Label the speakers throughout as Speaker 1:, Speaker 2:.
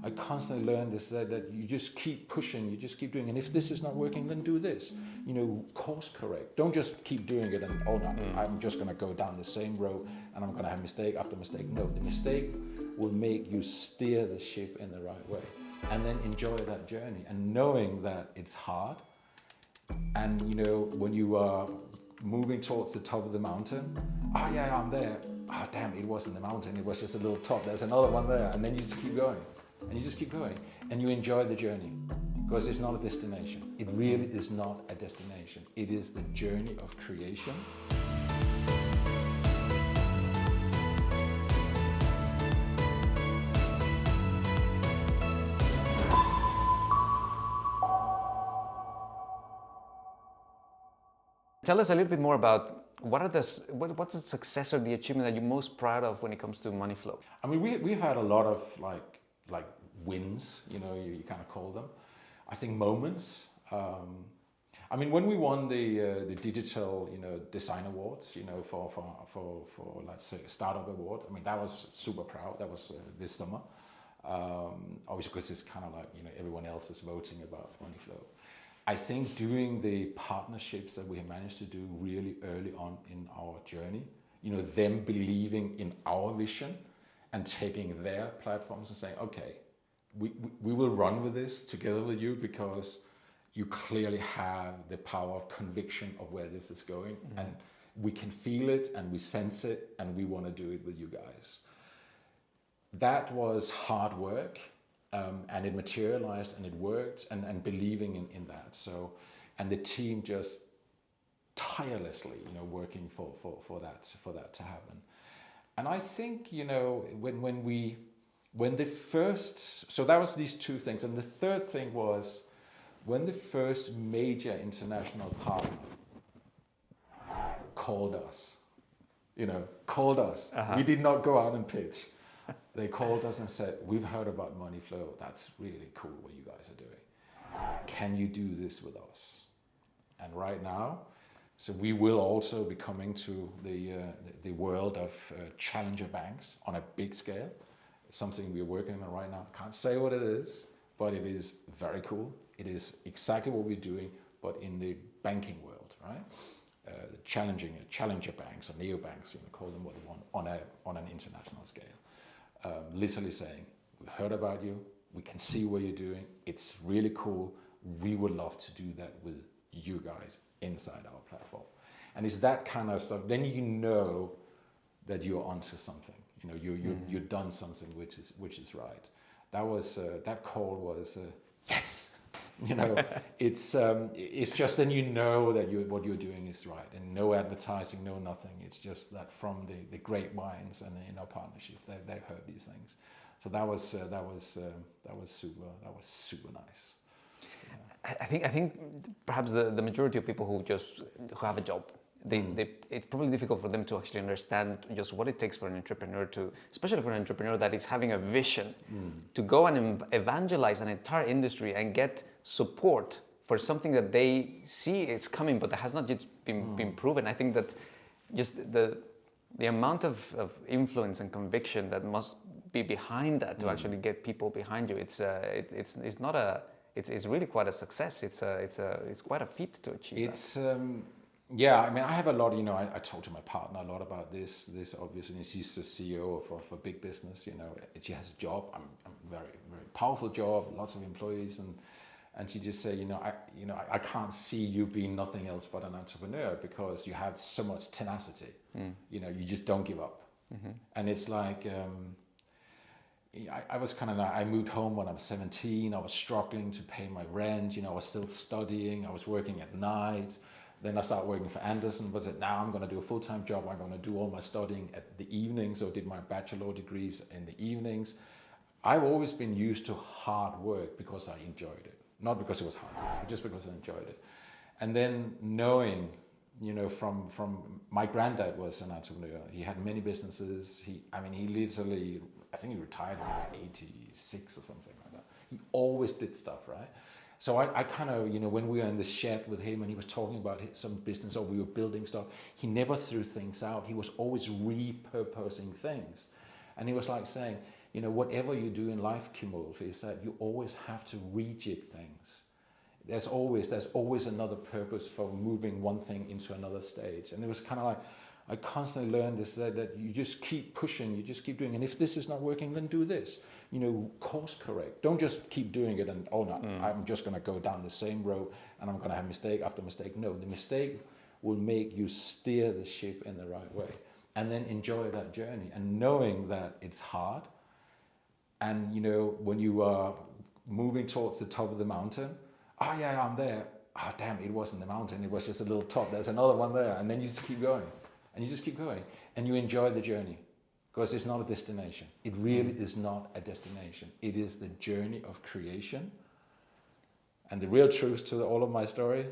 Speaker 1: I constantly learn this, that you just keep pushing, you just keep doing, and if this is not working, then do this. You know, course correct. Don't just keep doing it and, oh no, I'm just gonna go down the same road and I'm gonna have mistake after mistake. No, the mistake will make you steer the ship in the right way. And then enjoy that journey and knowing that it's hard. And you know, when you are moving towards the top of the mountain, oh yeah, I'm there. Oh damn, it wasn't the mountain, it was just a little top. There's another one there. And then you just keep going. And you just keep going. And you enjoy the journey. Because it's not a destination. It really is not a destination. It is the journey of creation.
Speaker 2: Tell us a little bit more about what's the success or the achievement that you're most proud of when it comes to Moneyflow?
Speaker 1: I mean, we've had a lot of like wins, you know, you kind of call them. I think moments. I mean, when we won the digital, you know, design awards, you know, for let's say a startup award. I mean, that was super proud. That was this summer. Obviously, because it's kind of like, you know, everyone else is voting about Moneyflow. I think doing the partnerships that we have managed to do really early on in our journey, you know, them believing in our vision and taking their platforms and saying, okay, we will run with this together with you because you clearly have the power of conviction of where this is going, and we can feel it and we sense it and we want to do it with you guys. That was hard work. And it materialized and it worked, and believing in that. So, and the team just tirelessly, you know, working for that to happen. And I think, you know, when the first, so that was these two things, and the third thing was when the first major international partner called us. We did not go out and pitch. They called us and said, we've heard about Moneyflow. That's really cool what you guys are doing. Can you do this with us? And right now, so we will also be coming to the world of challenger banks on a big scale. Something we're working on right now. Can't say what it is, but it is very cool. It is exactly what we're doing, but in the banking world, right? Challenger banks or neobanks, you know, call them what they want, on an international scale. Literally saying, we heard about you, we can see what you're doing, it's really cool, we would love to do that with you guys inside our platform. And it's that kind of stuff, then you know that you're onto something, you know, you've done something which is right. That was, that call was, yes! You know, it's just then you know that what you're doing is right, and no advertising, no nothing. It's just that from the grapevines and in our partnership, they've heard these things. So that was super nice. Yeah.
Speaker 2: I think perhaps the majority of people who have a job, it's probably difficult for them to actually understand just what it takes for an entrepreneur especially for an entrepreneur that is having a vision, to go and evangelize an entire industry and get support for something that they see is coming, but that has not yet been proven. I think that just the amount of influence and conviction that must be behind that to actually get people behind you, it's really quite a success. It's quite a feat to achieve.
Speaker 1: Yeah, I mean, I have a lot, you know, I talk to my partner a lot about this obviously. She's the CEO of big business, you know, she has a job, I'm very, very powerful job, lots of employees, and she just say, you know, I can't see you being nothing else but an entrepreneur because you have so much tenacity, you know, you just don't give up. And it's like, I was kind of, I moved home when I was 17, I was struggling to pay my rent, you know, I was still studying, I was working at night. Then I started working for Anderson, but said, now I'm going to do a full-time job. I'm going to do all my studying at the evenings, so I did my bachelor degrees in the evenings. I've always been used to hard work because I enjoyed it. Not because it was hard, but just because I enjoyed it. And then knowing, you know, from my granddad was an entrepreneur. He had many businesses. He literally, I think he retired when he was 86 or something like that. He always did stuff, right? So I kind of, you know, when we were in the shed with him and he was talking about some business or we were building stuff, he never threw things out. He was always repurposing things. And he was like saying, you know, whatever you do in life, Kim Ulf, is that you always have to rejig things. There's always another purpose for moving one thing into another stage. And it was kind of like, I constantly learned this, that you just keep pushing, you just keep doing, and if this is not working, then do this. You know, course correct. Don't just keep doing it and, oh no, I'm just going to go down the same road and I'm going to have mistake after mistake. No, the mistake will make you steer the ship in the right way, and then enjoy that journey, and knowing that it's hard. And you know, when you are moving towards the top of the mountain, oh yeah, I'm there. Oh damn, it wasn't the mountain, it was just a little top. There's another one there. And then you just keep going. And you just keep going. And you enjoy the journey. Because it's not a destination. It really is not a destination. It is the journey of creation. And the real truth to all of my story,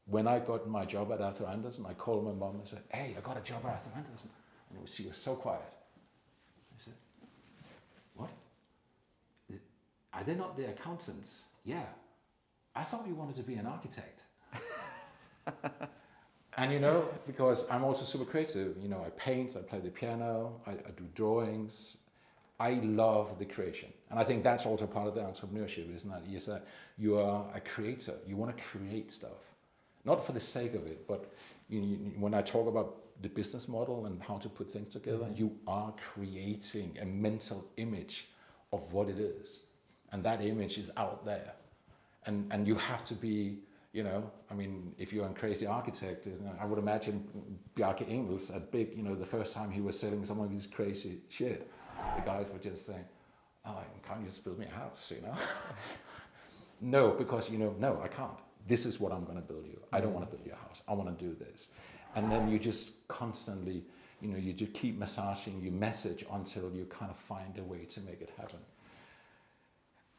Speaker 1: when I got my job at Arthur Andersen, I called my mom and said, hey, I got a job at Arthur Andersen. And she was so quiet. I said, what? Are they not the accountants? Yeah. I thought you wanted to be an architect. And you know, because I'm also super creative, you know, I paint, I play the piano, I do drawings. I love the creation. And I think that's also part of the entrepreneurship, isn't it? Is that you are a creator. You want to create stuff. Not for the sake of it, but when I talk about the business model and how to put things together, you are creating a mental image of what it is. And that image is out there. And you have to be, you know, I mean, if you're a crazy architect, you know, I would imagine Bjarke Ingels at Big, you know, the first time he was selling some of his crazy shit, the guys were just saying, oh, can't you just build me a house, you know? No, because, you know, no, I can't. This is what I'm going to build you. I don't want to build you a house. I want to do this. And then you just constantly, you know, you just keep massaging your message until you kind of find a way to make it happen.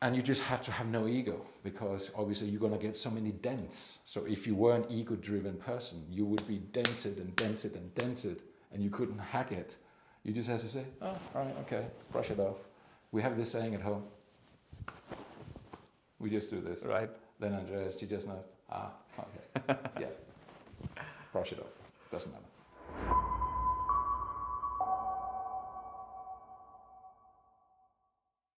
Speaker 1: And you just have to have no ego, because obviously you're going to get so many dents. So if you were an ego-driven person, you would be dented and dented and dented, and you couldn't hack it. You just have to say, oh, all right, okay, brush it off. We have this saying at home. We just do this.
Speaker 2: Right.
Speaker 1: Then Andreas, you just know, okay, yeah, brush it off. Doesn't matter.